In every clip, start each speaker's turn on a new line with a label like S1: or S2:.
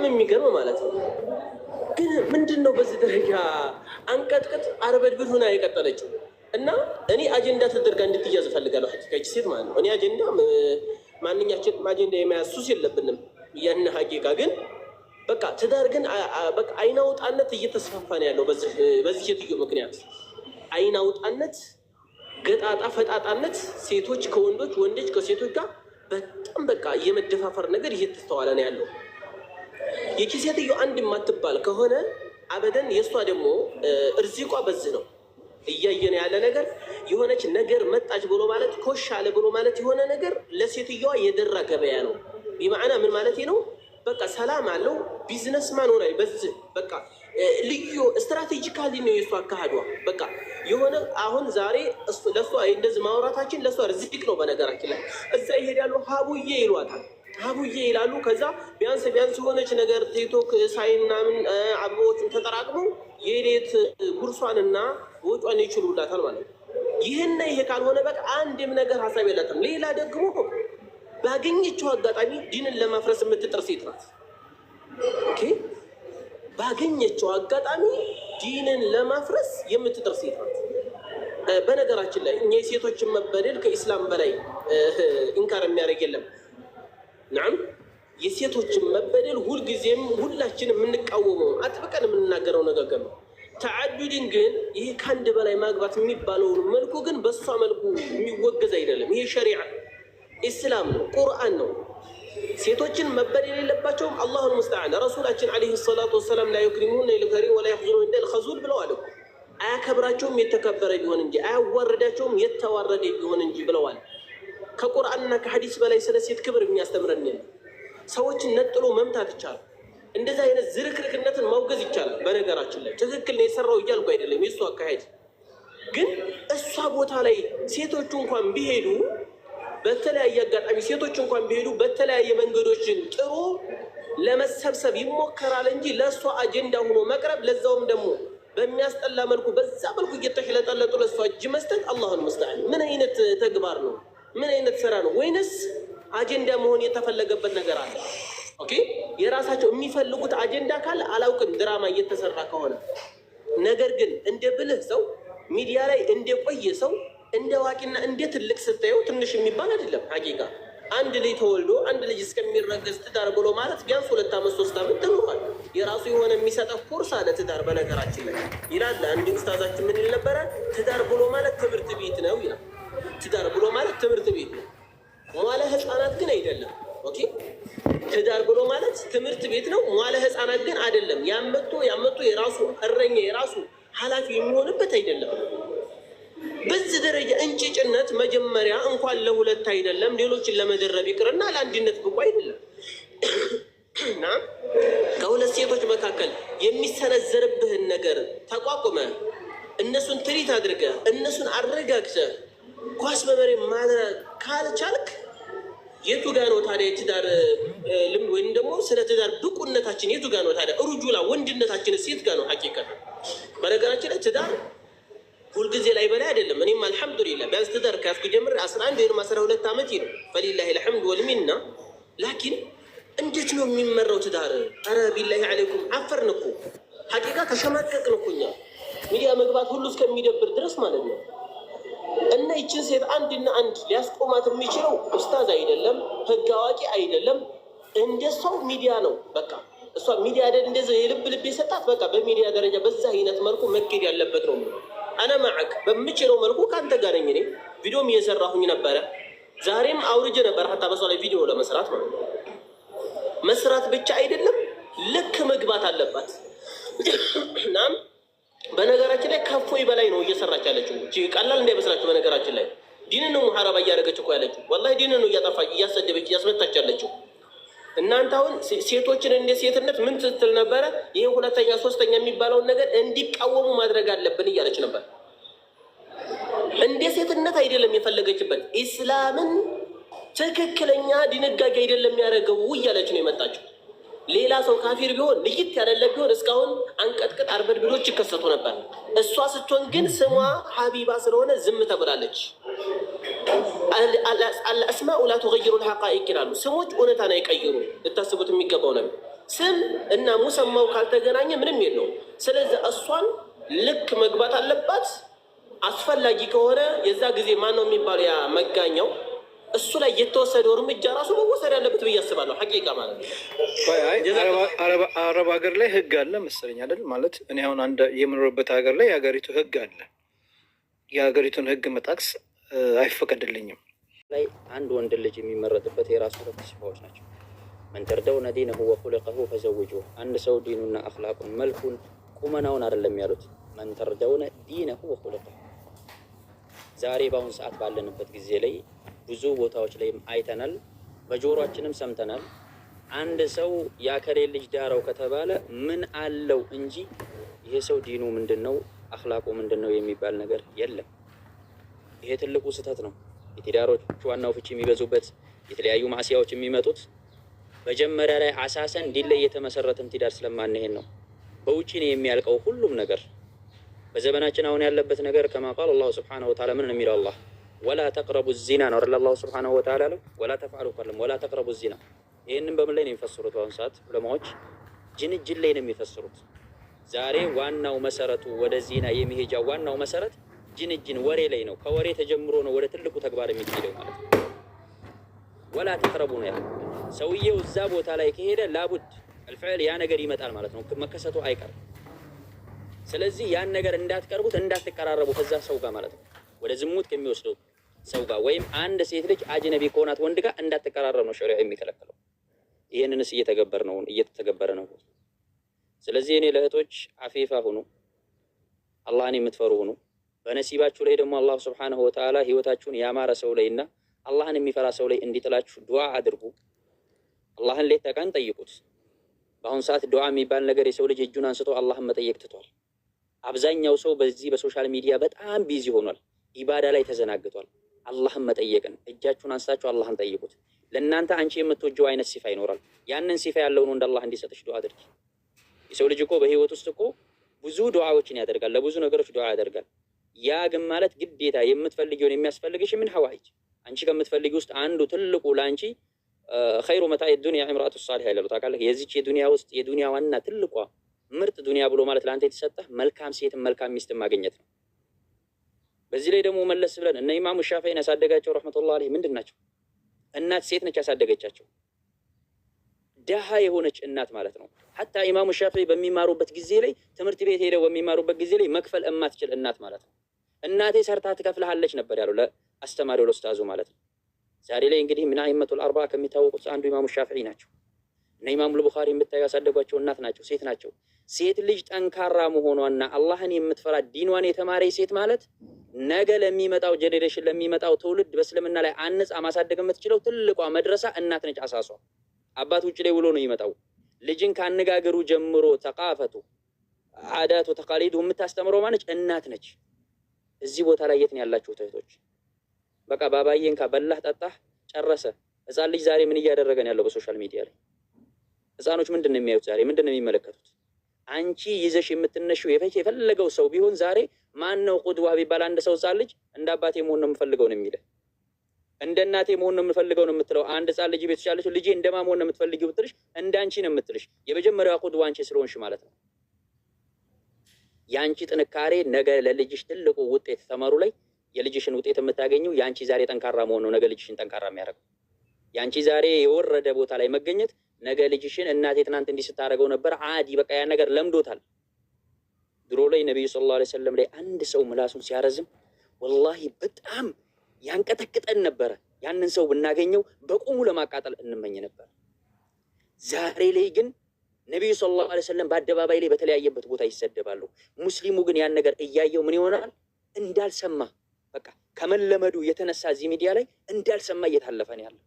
S1: በጣም የሚገርም ማለት ነው። ግን ምንድነው በዚህ ደረጃ አንቀጥቅጥ አርበድብድ ሆና የቀጠለችው? እና እኔ አጀንዳ ተደርጋ እንድትያዝ እፈልጋለሁ። ሐቂቃ ሴት ማለት ነው። እኔ አጀንዳ ማንኛችንም አጀንዳ የመያዝ ሱስ የለብንም። ያን ሐቂቃ ግን በቃ ትዳር ግን በቃ አይናውጣነት እየተስፋፋ ነው ያለው በዚህ ሴትዮ ምክንያት። አይናውጣነት፣ ገጣጣ ፈጣጣነት፣ ሴቶች ከወንዶች ወንዶች ከሴቶች ጋር በጣም በቃ የመደፋፈር ነገር እየተስተዋለ ነው ያለው። ይቺ ሴትዮ አንድ የማትባል ከሆነ አበደን የእሷ ደግሞ እርዚቋ በዚህ ነው። እያየን ያለ ነገር የሆነች ነገር መጣች ብሎ ማለት ኮሽ አለ ብሎ ማለት የሆነ ነገር ለሴትዮዋ የደራ ገበያ ነው። ቢማዕና ምን ማለት ነው? በቃ ሰላም አለው ቢዝነስማን ሆነ በዚህ በቃ ልዩ ስትራቴጂካሊ ነው የእሷ አካሄዷ። በቃ የሆነ አሁን ዛሬ ለእሷ እንደዚህ ማውራታችን ለእሷ ርዝቅ ነው። በነገራችን ላይ እዛ ይሄዳሉ ሀቡዬ ይሏታል። ሀቡዬ ይላሉ። ከዛ ቢያንስ የሆነች ነገር ቲክቶክ ሳይን ምናምን አበቦችን ተጠራቅመው የሌት ጉርሷንና ወጯን ይችሉላታል ማለት ነው። ይህና ይሄ ካልሆነ በቃ አንድም ነገር ሀሳብ የላትም። ሌላ ደግሞ ባገኘችው አጋጣሚ ዲንን ለማፍረስ የምትጥር ሴት ናት። ኦኬ፣ ባገኘችው አጋጣሚ ዲንን ለማፍረስ የምትጥር ሴት ናት። በነገራችን ላይ እኛ የሴቶችን መበደል ከኢስላም በላይ ኢንካር የሚያደርግ የለም። ናም የሴቶችን መበደል ሁልጊዜም ሁላችን የምንቃወመው አጥብቀን የምንናገረው ነገር ነው። ተዓዱድን ግን ይሄ ከአንድ በላይ ማግባት የሚባለውን መልኩ ግን በእሷ መልኩ የሚወገዝ አይደለም። ይሄ ሸሪዓ ኢስላም ነው፣ ቁርአን ነው። ሴቶችን መበደል የሌለባቸውም አላሁል ሙስተዓን። ረሱላችን ዓለይሂ ሰላቱ ወሰላም ላ ዩክሪሙነ ልከሪም ወላ የኽዙሉነ ኢለል ኸዙል ብለዋል። አያከብራቸውም የተከበረ ቢሆን እንጂ አያዋረዳቸውም የተዋረደ ቢሆን እንጂ ብለዋል። ከቁርአንና ከሐዲስ በላይ ስለ ሴት ክብር የሚያስተምረን የለም። ሰዎችን ነጥሎ መምታት ይቻላል። እንደዚህ አይነት ዝርክርክነትን ማውገዝ ይቻላል። በነገራችን ላይ ትክክል ነው የሰራው እያልኩ አይደለም። የእሱ አካሄድ ግን እሷ ቦታ ላይ ሴቶቹ እንኳን ቢሄዱ በተለያየ አጋጣሚ ሴቶች እንኳን ቢሄዱ በተለያየ መንገዶችን ጥሩ ለመሰብሰብ ይሞከራል እንጂ ለእሷ አጀንዳ ሆኖ መቅረብ፣ ለዛውም ደግሞ በሚያስጠላ መልኩ በዛ መልኩ እየተሽለጠለጡ ለእሷ እጅ መስጠት አላሁል ሙስተዓን። ምን አይነት ተግባር ነው? ምን አይነት ስራ ነው? ወይንስ አጀንዳ መሆን የተፈለገበት ነገር አለ? ኦኬ፣ የራሳቸው የሚፈልጉት አጀንዳ ካለ አላውቅም፣ ድራማ እየተሰራ ከሆነ። ነገር ግን እንደ ብልህ ሰው ሚዲያ ላይ እንደቆየ ሰው እንደ ዋቂና እንደ ትልቅ ስታየው ትንሽ የሚባል አይደለም። ሐቂቃ አንድ ልጅ ተወልዶ አንድ ልጅ እስከሚረገዝ ትዳር ብሎ ማለት ቢያንስ 2 ዓመት 3 ዓመት ተኖሯል። የራሱ የሆነ የሚሰጠው ኮርስ አለ ትዳር። በነገራችን ላይ ይላል አንድ ኡስታዛችን ምን ይል ነበረ? ትዳር ብሎ ማለት ትምህርት ቤት ነው ይላል። ትዳር ብሎ ማለት ትምህርት ቤት ነው፣ ሟለ ህፃናት ግን አይደለም። ኦኬ፣ ትዳር ብሎ ማለት ትምህርት ቤት ነው፣ ሟለ ህፃናት ግን አይደለም። ያመጡ የራሱ እረኛ የራሱ ኃላፊ የሚሆንበት አይደለም። በዚህ ደረጃ እንጭጭነት መጀመሪያ እንኳን ለሁለት አይደለም ሌሎችን ለመደረብ ይቅርና ለአንድነት ብቁ አይደለም። እና ከሁለት ሴቶች መካከል የሚሰነዘርብህን ነገር ተቋቁመ እነሱን ትሪት አድርገ እነሱን አረጋግተ ኳስ በመሬት ማድረግ ካልቻልክ የቱ ጋ ነው ታዲያ የትዳር ልምድ ወይም ደግሞ ስለ ትዳር ብቁነታችን የቱ ጋ ነው ታዲያ? ሩጁላ ወንድነታችን ሴት ጋ ነው። ሐቂቃ በነገራችን ላይ ትዳር ሁልጊዜ ላይ በላይ አይደለም። እኔም አልሐምዱሊላህ ቢያንስ ትዳር ከያዝኩ ጀምር 11 ወይም 12 ዓመት ነው። ፈሊላሂ ልሐምድ ወልሚና። ላኪን እንዴት ነው የሚመራው ትዳር? አረ ቢላሂ አለይኩም አፈርን እኮ ሐቂቃ ተሸማቀቅን እኮ እኛ ሚዲያ መግባት ሁሉ እስከሚደብር ድረስ ማለት ነው። እና ይችን ሴት አንድና አንድ ሊያስቆማት የሚችለው ኡስታዝ አይደለም፣ ህግ አዋቂ አይደለም፣ እንደሷው ሚዲያ ነው። በቃ እሷ ሚዲያ አይደል እንደዚህ የልብ ልብ የሰጣት በቃ በሚዲያ ደረጃ በዛ አይነት መልኩ መኬድ ያለበት ነው። አና ማዕክ በምችለው መልኩ ካንተ ጋር ነኝ። እኔ ቪዲዮም እየሰራሁኝ ነበረ። ዛሬም አውርጄ ነበር ሀታ በሷ ላይ ቪዲዮ ለመስራት ማለት ነው። መስራት ብቻ አይደለም ልክ መግባት አለባት። እናም በነገራችን ላይ ከፎይ በላይ ነው እየሰራች ያለችው። ቀላል እንዳይመስላችሁ። በነገራችን ላይ ዲንን ነው ሙሐረባ እያደረገች እኮ ያለችው። ወላሂ ዲንን ነው እያጠፋች እያሰደበች እያስመታች ያለችው። እናንተ አሁን ሴቶችን እንደ ሴትነት ምን ስትል ነበረ? ይህን 2ኛ 3ኛ የሚባለውን ነገር እንዲቃወሙ ማድረግ አለብን እያለች ነበር። እንደ ሴትነት አይደለም የፈለገችበት፣ ኢስላምን ትክክለኛ ድንጋጌ አይደለም ያደረገው እያለች ነው የመጣችው። ሌላ ሰው ካፊር ቢሆን ልይት ያለለ ቢሆን እስካሁን አንቀጥቅጥ አርበድብዶች ይከሰቱ ነበር። እሷ ስትሆን ግን ስሟ ሀቢባ ስለሆነ ዝም ተብላለች። አልአስማኡ ላ ቱገይሩ ልሐቃኢቅ ይላሉ። ስሞች እውነታን አይቀይሩ። ልታስቡት የሚገባው ነበር። ስም እና ሙሰማው ካልተገናኘ ምንም የለውም። ስለዚህ እሷን ልክ መግባት አለባት። አስፈላጊ ከሆነ የዛ ጊዜ ማን ነው የሚባለው ያ መጋኛው እሱ ላይ የተወሰደው እርምጃ ራሱ መወሰድ ያለበት ብዬ አስባለሁ። ሐቂቃ ማለት ነው።
S2: አረብ ሀገር ላይ ህግ አለ መሰለኝ አይደል? ማለት እኔ አሁን አንድ የምኖርበት ሀገር ላይ የሀገሪቱ ህግ አለ። የሀገሪቱን ህግ መጣቅስ አይፈቀድልኝም።
S3: ላይ አንድ ወንድ ልጅ የሚመረጥበት የራሱ ሁለት ሲፋዎች ናቸው። መን ተርደውነ ዲነሁ ወኹሉቀሁ ፈዘውጁሁ። አንድ ሰው ዲኑና አኽላቁን መልኩን ቁመናውን አይደለም ያሉት፣ መን ተርደውነ ዲነሁ ወኹሉቀሁ። ዛሬ በአሁኑ ሰዓት ባለንበት ጊዜ ላይ ብዙ ቦታዎች ላይ አይተናል፣ በጆሮአችንም ሰምተናል። አንድ ሰው የአከሌ ልጅ ዳረው ከተባለ ምን አለው እንጂ ይሄ ሰው ዲኑ ምንድነው አኽላቁ ምንድነው የሚባል ነገር የለም። ይሄ ትልቁ ስህተት ነው። የትዳሮች ዋናው ፍቺ የሚበዙበት የተለያዩ ማዕሲያዎች የሚመጡት መጀመሪያ ላይ አሳሰን ዲን ላይ የተመሰረተን ትዳር ስለማንሄድ ነው። በውጪ ነው የሚያልቀው ሁሉም ነገር። በዘመናችን አሁን ያለበት ነገር ከማ ቃል አላሁ ሱብሓነሁ ወተዓላ ምን የሚለው አላህ ወላ ተቅረቡ ዚና ነው አይደል? አላሁ ሱብሓነሁ ወተዓላ አለው ወላ ተፍዐሉ ቀለም ወላ ተቅረቡ ዚና። ይህንን በምን ላይ ነው የሚፈስሩት? በአሁኑ ሰዓት ዑለማዎች ጅንጅን ላይ ነው የሚፈስሩት። ዛሬ ዋናው መሰረቱ ወደ ዚና የሚሄጃ ዋናው መሰረት ጅንጅን ወሬ ላይ ነው። ከወሬ ተጀምሮ ነው ወደ ትልቁ ተግባር የሚሄደው ማለት ነው። ወላ ተቅረቡ ነው ያለው። ሰውየው እዛ ቦታ ላይ ከሄደ ላቡድ አልፈዕል ያ ነገር ይመጣል ማለት ነው፣ መከሰቱ አይቀርም። ስለዚህ ያን ነገር እንዳትቀርቡት እንዳትቀራረቡ ከዛ ሰው ጋር ማለት ነው፣ ወደ ዝሙት ከሚወስደው ሰው ጋር ወይም አንድ ሴት ልጅ አጅነቢ ከሆናት ወንድ ጋር እንዳትቀራረብ ነው ሸሪዓ የሚከለክለው። ይህንንስ እየተገበረ ነው። ስለዚህ እኔ ለእህቶች አፊፋ ሁኑ፣ አላህን የምትፈሩ ሁኑ። በነሲባችሁ ላይ ደግሞ አላህ ሱብሓነሁ ወተዓላ ህይወታችሁን ያማረ ሰው ላይና አላህን የሚፈራ ሰው ላይ እንዲጥላችሁ ዱዓ አድርጉ። አላህን ሌት ተቀን ጠይቁት። በአሁኑ ሰዓት ዱዓ የሚባል ነገር የሰው ልጅ እጁን አንስቶ አላህን መጠየቅ ትቷል። አብዛኛው ሰው በዚህ በሶሻል ሚዲያ በጣም ቢዚ ሆኗል። ኢባዳ ላይ ተዘናግቷል። አላህን መጠየቅን እጃችሁን አንስታችሁ አላህን ጠይቁት። ለእናንተ አንቺ የምትወጂው አይነት ሲፋ ይኖራል። ያንን ሲፋ ያለውን ወንድ አላህ እንዲሰጥሽ ዱዓ አድርጊ። የሰው ልጅ እኮ በህይወት ውስጥ እኮ ብዙ ዱዓዎችን ያደርጋል፣ ለብዙ ነገሮች ዱዓ ያደርጋል። ያ ግን ማለት ግዴታ የምትፈልጊውን የሚያስፈልግሽ ምን ሐዋይጅ አንቺ ከምትፈልጊ ውስጥ አንዱ ትልቁ ለአንቺ ኸይሩ መታኢ ዱንያ ኢምራአቱ ሷሊሃ ይላሉ። ታውቃለህ? የዚች የዱንያ ውስጥ የዱንያ ዋና ትልቋ ምርጥ ዱንያ ብሎ ማለት ለአንተ የተሰጠህ መልካም ሴትን መልካም ሚስትን ማግኘት ነው። በዚህ ላይ ደግሞ መለስ ብለን እነ ኢማሙ ሻፊዒን ያሳደጋቸው ረሕመቱላህ ዐለይህ ምንድን ናቸው? እናት ሴት ነች ያሳደገቻቸው፣ ደሃ የሆነች እናት ማለት ነው። ሐታ ኢማሙ ሻፊዒ በሚማሩበት ጊዜ ላይ ትምህርት ቤት ሄደው በሚማሩበት ጊዜ ላይ መክፈል እማትችል እናት ማለት ነው። እናቴ ሰርታ ትከፍልሃለች ነበር ያለው ለአስተማሪው ለኡስታዙ ማለት ነው። ዛሬ ላይ እንግዲህ ምን አኢመቱል አርባዓ ከሚታወቁት አንዱ ኢማሙ ሻፊዒ ናቸው። እና ኢማሙ ቡኻሪ የምታዩ ያሳደጓቸው እናት ናቸው፣ ሴት ናቸው። ሴት ልጅ ጠንካራ መሆኗና አላህን የምትፈራ ዲኗን የተማረ ሴት ማለት ነገ ለሚመጣው ጄኔሬሽን ለሚመጣው ትውልድ በእስልምና ላይ አንጻ ማሳደግ የምትችለው ትልቋ መድረሳ እናት ነች። አሳሷ አባት ውጭ ላይ ውሎ ነው ይመጣው። ልጅን ካነጋገሩ ጀምሮ ተቃፈቱ አዳቱ ተቃሊዱ የምታስተምረው ማነች? እናት ነች። እዚህ ቦታ ላይ የት ነው ያላችሁት እህቶች? በቃ ባባዬን ካበላህ ጠጣህ ጨረሰ። ህፃን ልጅ ዛሬ ምን እያደረገ ነው ያለው በሶሻል ሚዲያ ላይ? ህፃኖች ምንድን ነው የሚያዩት ዛሬ? ምንድን ነው የሚመለከቱት? አንቺ ይዘሽ የምትነሺው የፈለገው ሰው ቢሆን ዛሬ ማን ነው ቁድዋ ቢባል አንድ ሰው ህፃን ልጅ እንደ አባቴ መሆን ነው የምፈልገው ነው የሚለው፣ እንደ እናቴ መሆን ነው የምፈልገው ነው የምትለው። አንድ ህፃን ልጅ ቤት ያለችው ልጄ እንደማ መሆን ነው የምትፈልጊው ብትልሽ እንደ አንቺ ነው የምትልሽ። የመጀመሪያዋ ቁድዋ አንቺ ስለሆንሽ ማለት ነው። የአንቺ ጥንካሬ ነገ ለልጅሽ ትልቁ ውጤት ተመሩ ላይ የልጅሽን ውጤት የምታገኘው የአንቺ ዛሬ ጠንካራ መሆን ነው ነገ ልጅሽን ጠንካራ የሚያደርገው። የአንቺ ዛሬ የወረደ ቦታ ላይ መገኘት ነገ ልጅሽን እናቴ ትናንት እንዲህ ስታደርገው ነበር አዲ በቃ ያ ነገር ለምዶታል። ድሮ ላይ ነብዩ ሰለላሁ ዐለይሂ ወሰለም ላይ አንድ ሰው ምላሱን ሲያረዝም ወላሂ በጣም ያንቀጠቅጠን ነበረ። ያንን ሰው ብናገኘው በቁሙ ለማቃጠል እንመኝ ነበር። ዛሬ ላይ ግን ነብዩ ሰለላሁ ዐለይሂ ወሰለም በአደባባይ ላይ በተለያየበት ቦታ ይሰደባሉ። ሙስሊሙ ግን ያን ነገር እያየው ምን ይሆናል? እንዳልሰማ በቃ ከመለመዱ የተነሳ እዚህ ሚዲያ ላይ እንዳልሰማ እየታለፈ ነው ያለው።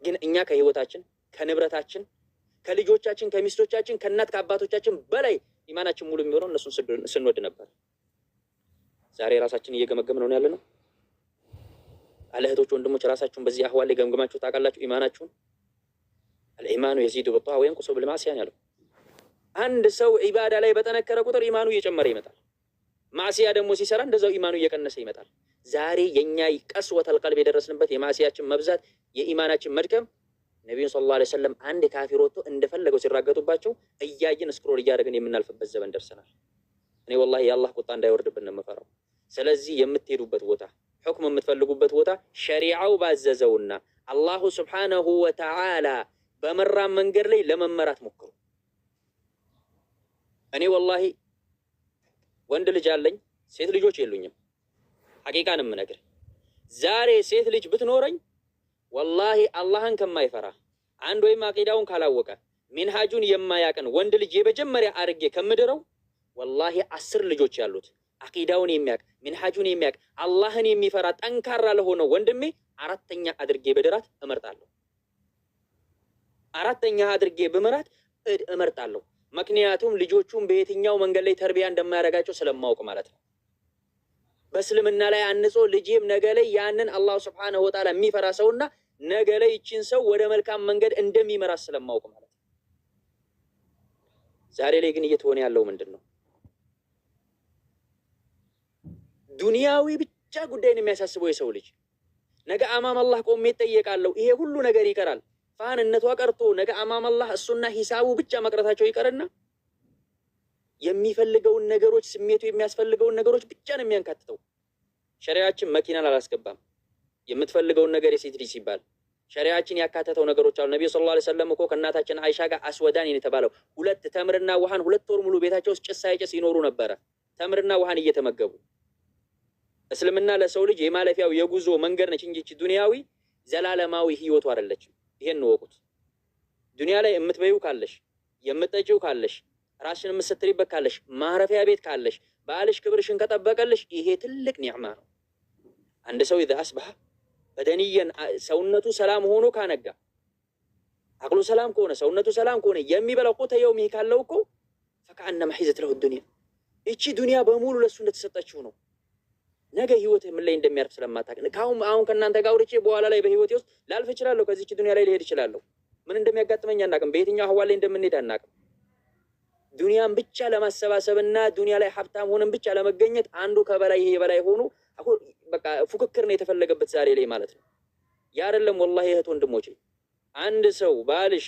S3: ግን እኛ ከህይወታችን ከንብረታችን ከልጆቻችን ከሚስቶቻችን ከእናት ከአባቶቻችን በላይ ኢማናችን ሙሉ የሚሆነው እነሱን ስንወድ ነበር። ዛሬ ራሳችን እየገመገም ነው ያለ ነው። አለህቶች ወንድሞች ራሳችሁን በዚህ አህዋል ላይ ገምግማችሁ ታውቃላችሁ? ኢማናችሁን አልኢማኑ የዚዱ ቢጧዓ ወየንቁሱ ቢልማዕሲያ ያለው አንድ ሰው ኢባዳ ላይ በጠነከረ ቁጥር ኢማኑ እየጨመረ ይመጣል። ማዕሲያ ደግሞ ሲሰራ እንደዛው ኢማኑ እየቀነሰ ይመጣል። ዛሬ የኛ ቀስወተል ቀልብ የደረስንበት የማዕሲያችን መብዛት የኢማናችን መድከም ነቢዩን ሰለላሁ ዐለይሂ ወሰለም አንድ ካፊር ወጥቶ እንደፈለገው ሲራገጡባቸው እያየን ስክሮል እያደረግን የምናልፍበት ዘመን ደርሰናል። እኔ ወላሂ የአላህ ቁጣ እንዳይወርድብን ነው የምፈራው። ስለዚህ የምትሄዱበት ቦታ ሁክም የምትፈልጉበት ቦታ ሸሪዓው ባዘዘውና አላሁ ስብሓነሁ ወተዓላ በመራ መንገድ ላይ ለመመራት ሞክሩ። እኔ ወላሂ ወንድ ልጅ አለኝ፣ ሴት ልጆች የሉኝም። ሐቂቃን የምነግር ዛሬ ሴት ልጅ ብትኖረኝ ወላሂ አላህን ከማይፈራ አንድ ወይም አቂዳውን ካላወቀ ሚንሃጁን የማያቀን ወንድ ልጅ የመጀመሪያ አርጌ ከምድረው ወላሂ 10 ልጆች ያሉት አቂዳውን የሚያቅ ሚንሃጁን የሚያቅ አላህን የሚፈራ ጠንካራ ለሆነው ወንድሜ አራተኛ አድርጌ በድራት እመርጣለሁ። አራተኛ አድርጌ በመራት እመርጣለሁ። ምክንያቱም ልጆቹን በየትኛው መንገድ ላይ ተርቢያ እንደማያደርጋቸው ስለማውቅ ማለት ነው። በእስልምና ላይ አንጾ ልጄም ነገ ላይ ያንን አላህ ሱብሓነሁ ወተዓላ የሚፈራ ሰውና ነገ ላይ ይችን ሰው ወደ መልካም መንገድ እንደሚመራ ስለማውቅ ማለት ነው። ዛሬ ላይ ግን እየተሆነ ያለው ምንድን ነው? ዱንያዊ ብቻ ጉዳይን የሚያሳስበው የሰው ልጅ ነገ አማም አላህ ቆሜ እጠየቃለሁ፣ ይሄ ሁሉ ነገር ይቀራል። ፋንነቷ ቀርቶ ነገ አማም አላህ እሱና ሂሳቡ ብቻ መቅረታቸው ይቀርና የሚፈልገውን ነገሮች ስሜቱ የሚያስፈልገውን ነገሮች ብቻ ነው የሚያንካትተው። ሸሪዓችን መኪናን አላስገባም። የምትፈልገውን ነገር የሴት ልጅ ሲባል ሸሪዓችን ያካተተው ነገሮች አሉ። ነብዩ ሰለላሁ ዐለይሂ ወሰለም እኮ ከእናታችን አይሻ ጋር አስወዳን የተባለው 2 ተምርና ውሃን 2 ወር ሙሉ ቤታቸው ውስጥ ጭስ ሳይጨስ ይኖሩ ነበረ፣ ተምርና ውሃን እየተመገቡ። እስልምና ለሰው ልጅ የማለፊያው የጉዞ መንገድ ነች እንጂ ዱንያዊ ዘላለማዊ ህይወቱ አይደለችም። ይሄን ወቁት። ዱንያ ላይ የምትበይው ካለሽ፣ የምትጠጪው ካለሽ፣ ራስሽን የምትሰትሪበት ካለሽ፣ ማረፊያ ቤት ካለሽ፣ ባልሽ ክብርሽን ከጠበቀልሽ ይሄ ትልቅ ኒዕማ ነው። አንድ ሰው إذا أصبح بدنيا ሰውነቱ ሰላም ሆኖ ካነጋ፣ አቅሉ ሰላም ከሆነ፣ ሰውነቱ ሰላም ከሆነ የሚበላው ቁተ የውሚ ካለው እኮ فكأنما حيزت له الدنيا እቺ ዱንያ በሙሉ ለሱ እንደተሰጠችው ነው። ነገ ህይወት ምን ላይ እንደሚያርፍ ስለማታውቅ አሁን ከእናንተ ጋር ወርቼ በኋላ ላይ በህይወቴ ውስጥ ላልፍ እችላለሁ። ከዚህች ዱንያ ላይ ልሄድ እችላለሁ። ምን እንደሚያጋጥመኝ አናውቅም። በየትኛው አህዋል ላይ እንደምንሄድ አናውቅም። ዱንያን ብቻ ለማሰባሰብና ዱንያ ላይ ሀብታም ሆነን ብቻ ለመገኘት አንዱ ከበላይ ይሄ በላይ ሆኖ አሁን በቃ ፉክክር ነው የተፈለገበት ዛሬ ላይ ማለት ነው። ያ አይደለም ወላሂ እህት ወንድሞቼ፣ አንድ ሰው ባልሽ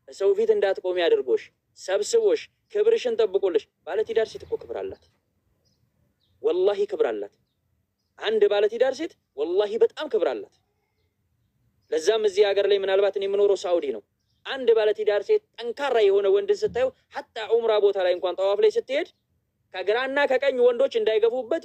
S3: ሰው ፊት እንዳትቆሚ አድርጎሽ ሰብስቦሽ ክብርሽን ጠብቆልሽ ባለትዳር ሴት እኮ ክብር አላት። ወላሂ ክብር አላት። አንድ ባለትዳር ሴት ወላሂ በጣም ክብር አላት። ለዛም እዚህ ሀገር ላይ ምናልባት እኔ የምኖረው ሳውዲ ነው። አንድ ባለትዳር ሴት ጠንካራ የሆነ ወንድን ስታዩ ሐታ ዑምራ ቦታ ላይ እንኳን ጠዋፍ ላይ ስትሄድ ከግራና ከቀኝ ወንዶች እንዳይገፉበት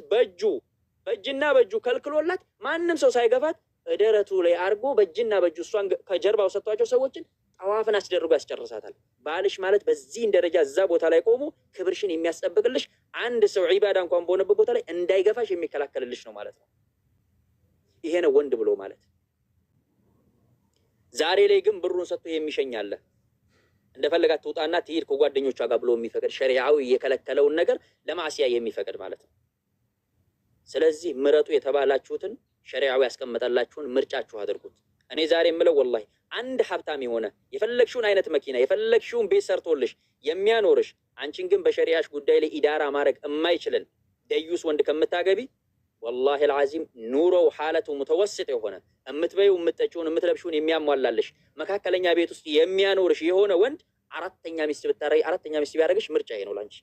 S3: በእጅና በእጁ ከልክሎላት ማንም ሰው ሳይገፋት ደረቱ ላይ አርጎ በእጅና በእጁ እሷን ከጀርባው ሰጥቷቸው ሰዎችን ጠዋፍን አስደርጎ ያስጨርሳታል። ባልሽ ማለት በዚህ ደረጃ እዛ ቦታ ላይ ቆሞ ክብርሽን የሚያስጠብቅልሽ አንድ ሰው ዒባዳ እንኳን በሆነበት ቦታ ላይ እንዳይገፋሽ የሚከላከልልሽ ነው ማለት ነው። ይሄ ነው ወንድ ብሎ ማለት። ዛሬ ላይ ግን ብሩን ሰጥቶ የሚሸኛለ እንደፈለጋት ትውጣና ትሄድ ከጓደኞቿ ጋር ብሎ የሚፈቅድ ሸሪዓዊ የከለከለውን ነገር ለማዕሲያ የሚፈቅድ ማለት ነው። ስለዚህ ምረጡ የተባላችሁትን ሸሪዓዊ ያስቀመጠላችሁን ምርጫችሁ አድርጉት። እኔ ዛሬ የምለው ወላሂ አንድ ሀብታም የሆነ የፈለግሽውን አይነት መኪና የፈለግሽውን ቤት ሰርቶልሽ የሚያኖርሽ አንቺን ግን በሸሪዓሽ ጉዳይ ላይ ኢዳራ ማድረግ የማይችልን ደዩስ ወንድ ከምታገቢ ወላሂ አልዓዚም ኑሮው ሐለቱ ሙተወስጥ የሆነ እምትበይው እምትጠጪውን እምትለብሽውን የሚያሟላልሽ መካከለኛ ቤት ውስጥ የሚያኖርሽ የሆነ ወንድ አራተኛ ሚስት ቢያደርግሽ ምርጫዬ ነው ላንቺ።